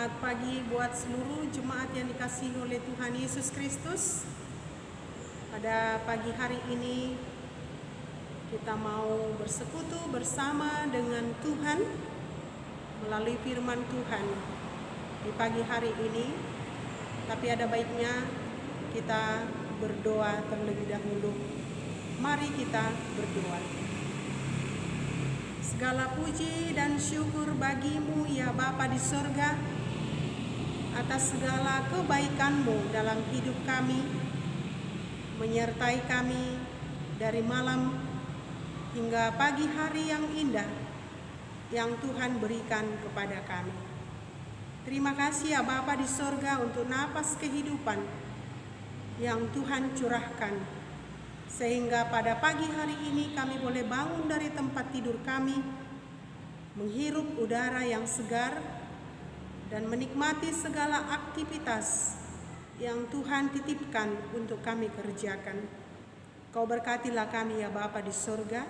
Selamat pagi buat seluruh jemaat yang dikasihi oleh Tuhan Yesus Kristus. Pada pagi hari ini kita mau bersekutu bersama dengan Tuhan melalui firman Tuhan di pagi hari ini. Tapi ada baiknya kita berdoa terlebih dahulu. Mari kita berdoa. Segala puji dan syukur bagimu ya Bapa di sorga, atas segala kebaikan-Mu dalam hidup kami, menyertai kami dari malam hingga pagi hari yang indah yang Tuhan berikan kepada kami. Terima kasih ya Bapa di sorga untuk napas kehidupan yang Tuhan curahkan, sehingga pada pagi hari ini kami boleh bangun dari tempat tidur kami, menghirup udara yang segar, dan menikmati segala aktivitas yang Tuhan titipkan untuk kami kerjakan. Kau berkatilah kami ya Bapa di sorga,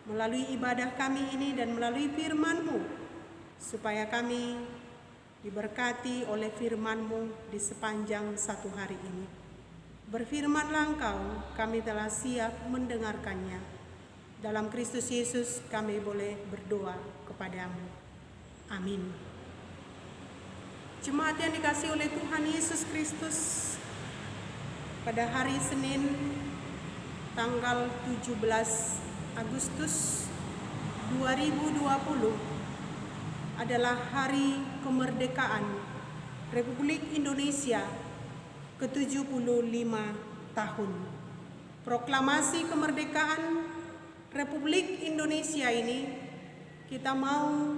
melalui ibadah kami ini dan melalui firman-Mu, supaya kami diberkati oleh firman-Mu di sepanjang satu hari ini. Berfirmanlah Engkau, kami telah siap mendengarkannya. Dalam Kristus Yesus kami boleh berdoa kepadamu. Amin. Jemaat yang dikasihi oleh Tuhan Yesus Kristus, pada hari Senin tanggal 17 Agustus 2020 adalah hari kemerdekaan Republik Indonesia ke-75 tahun. Proklamasi kemerdekaan Republik Indonesia ini kita mau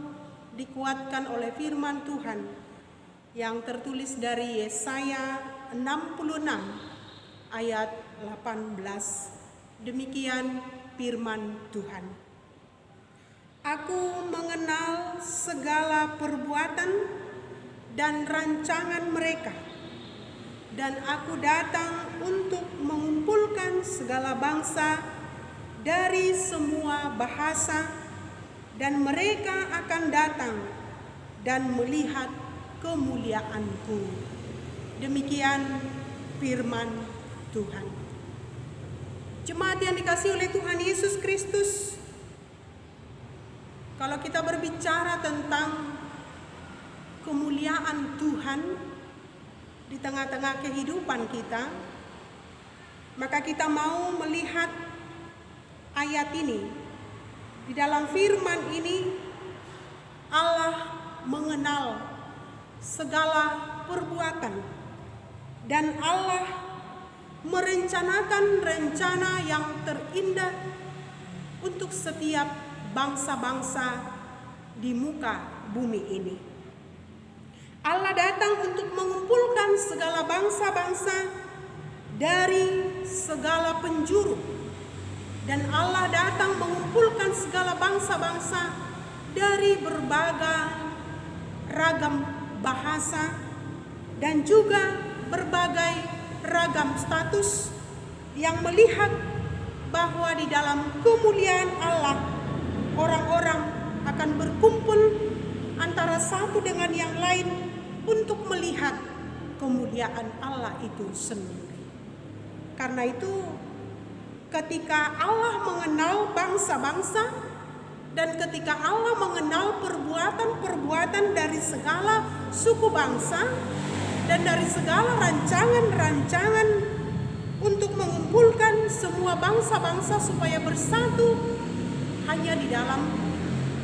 dikuatkan oleh firman Tuhan yang tertulis dari Yesaya 66 ayat 18. Demikian firman Tuhan. Aku mengenal segala perbuatan dan rancangan mereka, dan aku datang untuk mengumpulkan segala bangsa dari semua bahasa, dan mereka akan datang dan melihat kemuliaanku. Demikian firman Tuhan. Jemaat yang dikasihi oleh Tuhan Yesus Kristus, kalau kita berbicara tentang kemuliaan Tuhan di tengah-tengah kehidupan kita, maka kita mau melihat ayat ini. Di dalam firman ini, Allah mengenal segala perbuatan, dan Allah merencanakan rencana yang terindah untuk setiap bangsa-bangsa di muka bumi ini. Allah datang untuk mengumpulkan segala bangsa-bangsa dari segala penjuru. Dan Allah datang mengumpulkan segala bangsa-bangsa dari berbagai ragam bahasa dan juga berbagai ragam status, yang melihat bahwa di dalam kemuliaan Allah orang-orang akan berkumpul antara satu dengan yang lain untuk melihat kemuliaan Allah itu sendiri. Karena itu, ketika Allah mengenal bangsa-bangsa dan ketika Allah mengenal perbuatan-perbuatan dari segala suku bangsa dan dari segala rancangan-rancangan untuk mengumpulkan semua bangsa-bangsa supaya bersatu hanya di dalam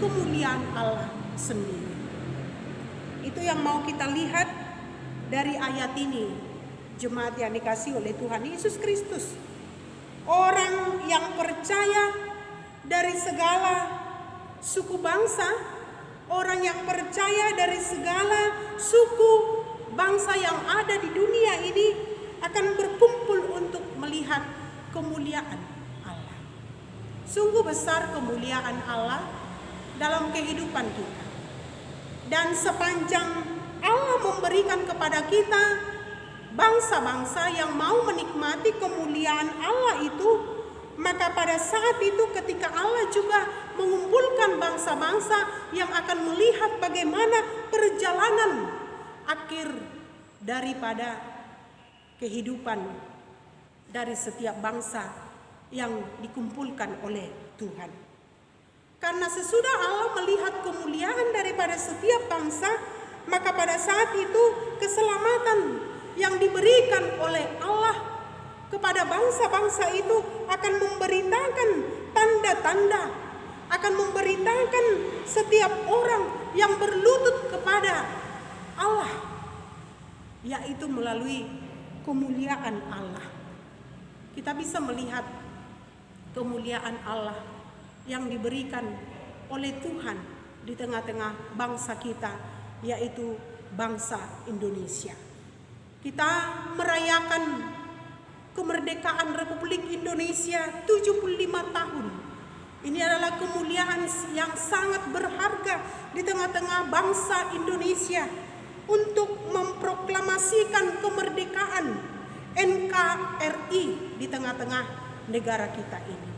kemuliaan Allah sendiri. Itu yang mau kita lihat dari ayat ini, jemaat yang dikasihi oleh Tuhan Yesus Kristus. Orang yang percaya dari segala suku bangsa, orang yang percaya dari segala suku bangsa yang ada di dunia ini akan berkumpul untuk melihat kemuliaan Allah. Sungguh besar kemuliaan Allah dalam kehidupan kita. Dan sepanjang Allah memberikan kepada kita bangsa-bangsa yang mau menikmati kemuliaan Allah itu, maka pada saat itu ketika Allah juga mengumpulkan bangsa-bangsa yang akan melihat bagaimana perjalanan akhir daripada kehidupan dari setiap bangsa yang dikumpulkan oleh Tuhan. Karena sesudah Allah melihat kemuliaan daripada setiap bangsa, maka pada saat itu keselamatan yang diberikan oleh Allah kepada bangsa-bangsa itu akan memberitakan tanda-tanda, akan memberitakan setiap orang yang berlutut kepada Allah, yaitu melalui kemuliaan Allah. Kita bisa melihat kemuliaan Allah yang diberikan oleh Tuhan di tengah-tengah bangsa kita, yaitu bangsa Indonesia. Kita merayakan kemerdekaan Republik Indonesia 75 tahun. Ini adalah kemuliaan yang sangat berharga di tengah-tengah bangsa Indonesia untuk memproklamasikan kemerdekaan NKRI di tengah-tengah negara kita ini.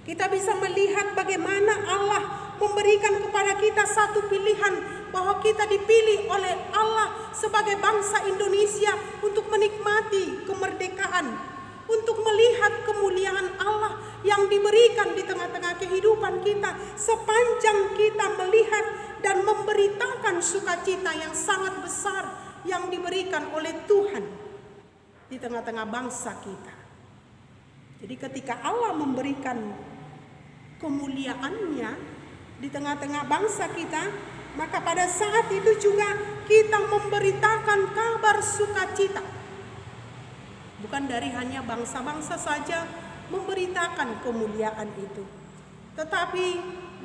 Kita bisa melihat bagaimana Allah memberikan kepada kita satu pilihan, bahwa kita dipilih oleh Allah sebagai bangsa Indonesia untuk menikmati kemerdekaan, untuk melihat kemuliaan Allah yang diberikan di tengah-tengah kehidupan kita, sepanjang kita melihat dan memberitakan sukacita yang sangat besar yang diberikan oleh Tuhan di tengah-tengah bangsa kita. Jadi ketika Allah memberikan kemuliaannya di tengah-tengah bangsa kita, maka pada saat itu juga kita memberitakan kabar sukacita. Bukan dari hanya bangsa-bangsa saja memberitakan kemuliaan itu, tetapi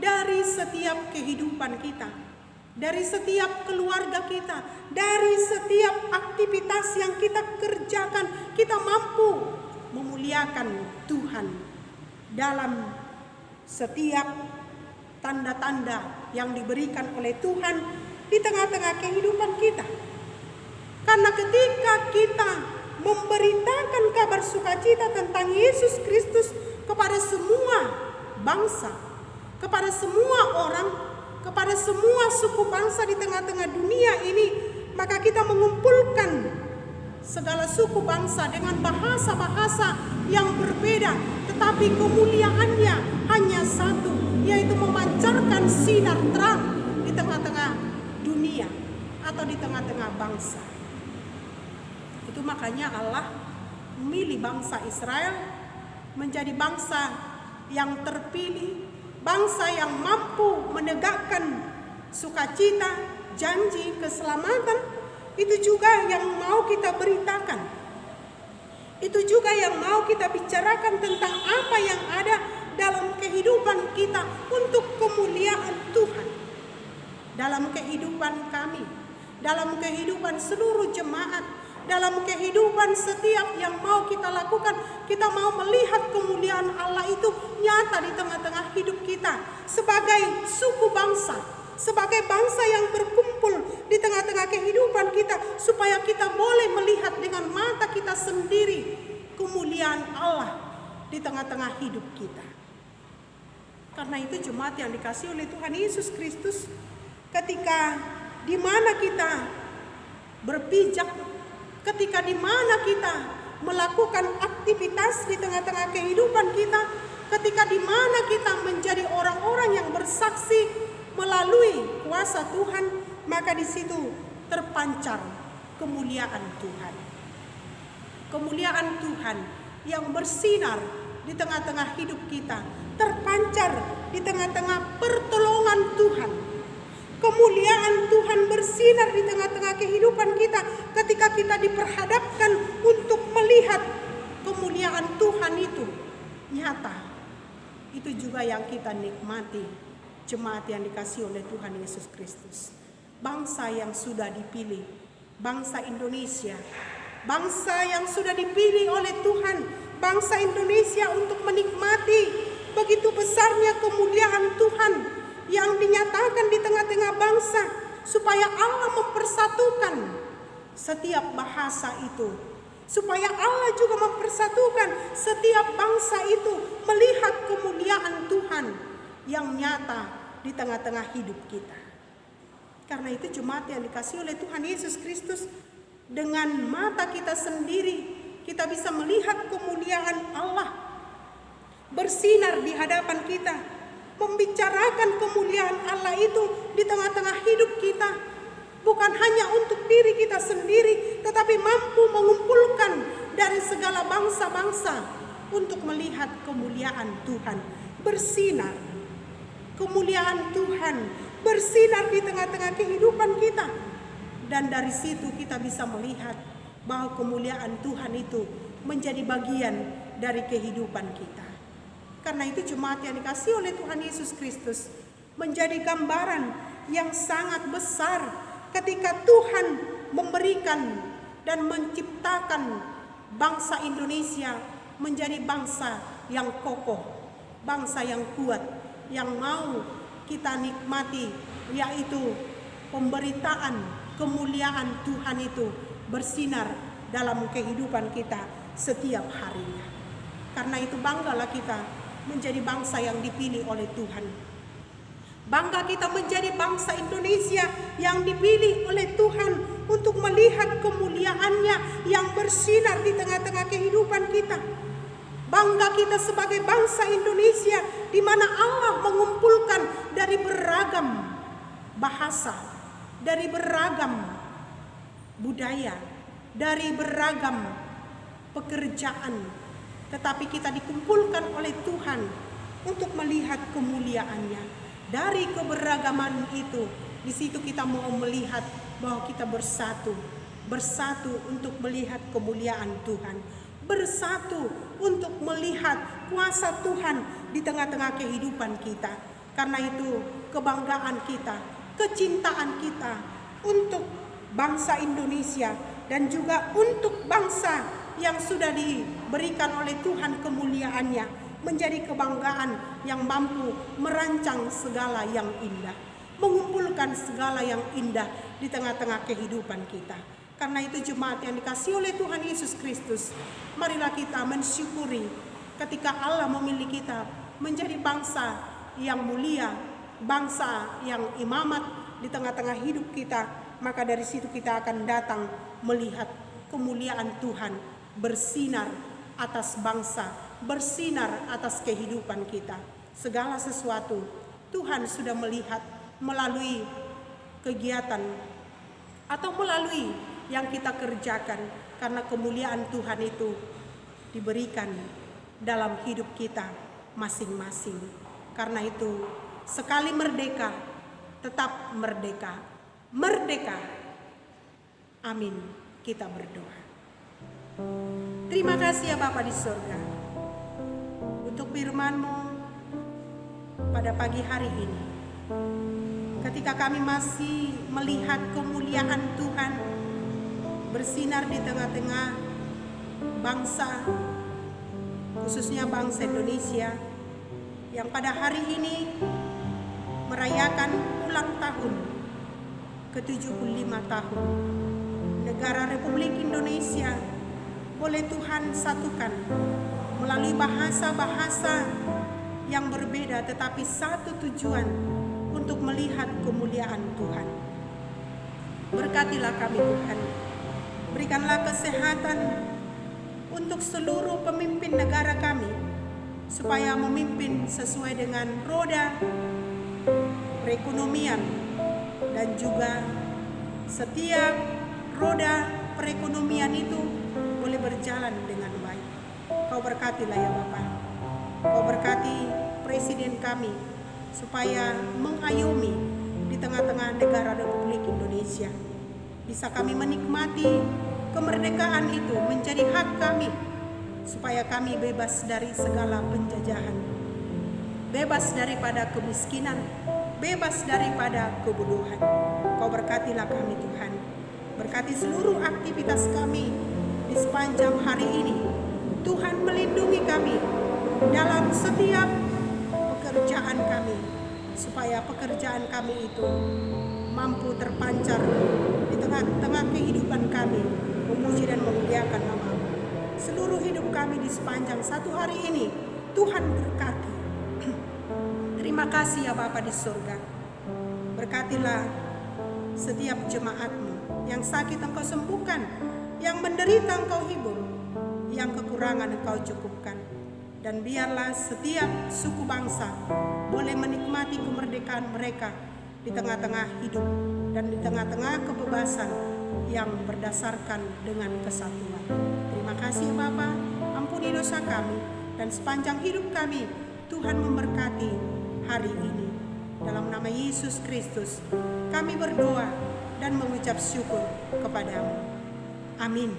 dari setiap kehidupan kita, dari setiap keluarga kita, dari setiap aktivitas yang kita kerjakan, kita mampu memuliakan Tuhan dalam setiap tanda-tanda yang diberikan oleh Tuhan di tengah-tengah kehidupan kita. Karena ketika kita memberitakan kabar sukacita tentang Yesus Kristus kepada semua bangsa, kepada semua orang, kepada semua suku bangsa di tengah-tengah dunia ini, maka kita mengumpulkan segala suku bangsa dengan bahasa-bahasa yang berbeda, tetapi kemuliaannya hanya satu, yaitu memancarkan sinar terang di tengah-tengah dunia atau di tengah-tengah bangsa. Itu makanya Allah memilih bangsa Israel menjadi bangsa yang terpilih, bangsa yang mampu menegakkan sukacita, janji keselamatan. Itu juga yang mau kita beritakan. Itu juga yang mau kita bicarakan tentang apa yang ada dalam kehidupan kita untuk kemuliaan Tuhan. Dalam kehidupan kami, dalam kehidupan seluruh jemaat, dalam kehidupan setiap yang mau kita lakukan, kita mau melihat kemuliaan Allah itu nyata di tengah-tengah hidup kita sebagai suku bangsa, sebagai bangsa yang berkumpul di tengah-tengah kehidupan kita, supaya kita boleh melihat dengan mata kita sendiri kemuliaan Allah di tengah-tengah hidup kita. Karena itu jemaat yang dikasihi oleh Tuhan Yesus Kristus, ketika di mana kita berpijak, ketika di mana kita melakukan aktivitas di tengah-tengah kehidupan kita, ketika di mana kita menjadi orang-orang yang bersaksi melalui kuasa Tuhan, maka di situ terpancar kemuliaan Tuhan. Kemuliaan Tuhan yang bersinar di tengah-tengah hidup kita, terpancar di tengah-tengah pertolongan Tuhan. Kemuliaan Tuhan bersinar di tengah-tengah kehidupan kita ketika kita diperhadapkan untuk melihat kemuliaan Tuhan itu nyata. Itu juga yang kita nikmati, jemaat yang dikasihi oleh Tuhan Yesus Kristus. Bangsa yang sudah dipilih, bangsa Indonesia, bangsa yang sudah dipilih oleh Tuhan, bangsa Indonesia untuk menikmati begitu besarnya kemuliaan Tuhan yang dinyatakan di tengah-tengah bangsa, supaya Allah mempersatukan setiap bahasa itu, supaya Allah juga mempersatukan setiap bangsa itu melihat kemuliaan Tuhan yang nyata di tengah-tengah hidup kita. Karena itu jemaat yang dikasihi oleh Tuhan Yesus Kristus, dengan mata kita sendiri kita bisa melihat kemuliaan Allah bersinar di hadapan kita, membicarakan kemuliaan Allah itu di tengah-tengah hidup kita, bukan hanya untuk diri kita sendiri, tetapi mampu mengumpulkan dari segala bangsa-bangsa untuk melihat kemuliaan Tuhan bersinar. Kemuliaan Tuhan bersinar di tengah-tengah kehidupan kita, dan dari situ kita bisa melihat bahwa kemuliaan Tuhan itu menjadi bagian dari kehidupan kita. Karena itu jemaat yang dikasihi oleh Tuhan Yesus Kristus, menjadi gambaran yang sangat besar ketika Tuhan memberikan dan menciptakan bangsa Indonesia menjadi bangsa yang kokoh, bangsa yang kuat, yang mau kita nikmati, yaitu pemberitaan kemuliaan Tuhan itu bersinar dalam kehidupan kita setiap harinya. Karena itu banggalah kita menjadi bangsa yang dipilih oleh Tuhan. Bangga kita menjadi bangsa Indonesia yang dipilih oleh Tuhan untuk melihat kemuliaan-Nya yang bersinar di tengah-tengah kehidupan kita. Bangga kita sebagai bangsa Indonesia di mana Allah mengumpulkan dari beragam bahasa, dari beragam budaya, dari beragam pekerjaan, tetapi kita dikumpulkan oleh Tuhan untuk melihat kemuliaan-Nya. Dari keberagaman itu, di situ kita mau melihat bahwa kita bersatu untuk melihat kemuliaan Tuhan, bersatu untuk melihat kuasa Tuhan di tengah-tengah kehidupan kita. Karena itu kebanggaan kita, kecintaan kita untuk bangsa Indonesia dan juga untuk bangsa yang sudah diberikan oleh Tuhan kemuliaan-Nya, menjadi kebanggaan yang mampu merancang segala yang indah, mengumpulkan segala yang indah di tengah-tengah kehidupan kita. Karena itu jemaat yang dikasihi oleh Tuhan Yesus Kristus, marilah kita mensyukuri ketika Allah memilih kita menjadi bangsa yang mulia, bangsa yang imamat di tengah-tengah hidup kita. Maka dari situ kita akan datang melihat kemuliaan Tuhan bersinar atas bangsa, bersinar atas kehidupan kita. Segala sesuatu Tuhan sudah melihat melalui kegiatan atau melalui yang kita kerjakan, karena kemuliaan Tuhan itu diberikan dalam hidup kita masing-masing. Karena itu sekali merdeka, tetap merdeka. Merdeka. Amin. Kita berdoa. Terima kasih ya Bapa di surga untuk firman-Mu pada pagi hari ini. Ketika kami masih melihat kemuliaan Tuhan bersinar di tengah-tengah bangsa, khususnya bangsa Indonesia, yang pada hari ini merayakan ulang tahun ke-75 tahun negara Republik Indonesia. Boleh Tuhan satukan melalui bahasa-bahasa yang berbeda, tetapi satu tujuan, untuk melihat kemuliaan Tuhan. Berkatilah kami Tuhan, berikanlah kesehatan untuk seluruh pemimpin negara kami, supaya memimpin sesuai dengan roda perekonomian, dan juga setiap roda perekonomian itu boleh berjalan dengan baik. Kau berkatilah ya Bapa. Kau berkati Presiden kami supaya mengayomi di tengah-tengah negara Republik Indonesia. Bisa kami menikmati kemerdekaan itu menjadi hak kami, supaya kami bebas dari segala penjajahan, bebas daripada kemiskinan, bebas daripada kebodohan. Kau berkatilah kami Tuhan. Berkati seluruh aktivitas kami di sepanjang hari ini. Tuhan melindungi kami dalam setiap pekerjaan kami, supaya pekerjaan kami itu mampu terpancar di tengah-tengah kehidupan kami, memuji dan memuliakan nama-Mu. Seluruh hidup kami di sepanjang satu hari ini Tuhan berkati. Terima kasih ya Bapa di surga. Berkatilah setiap jemaat-Mu. Yang sakit Engkau sembuhkan, yang menderita Engkau hibur, yang kekurangan Engkau cukupkan. Dan biarlah setiap suku bangsa boleh menikmati kemerdekaan mereka di tengah-tengah hidup dan di tengah-tengah kebebasan yang berdasarkan dengan kesatuan. Terima kasih Bapa, ampuni dosa kami, dan sepanjang hidup kami Tuhan memberkati hari ini. Dalam nama Yesus Kristus kami berdoa dan mengucap syukur kepadamu. Amin.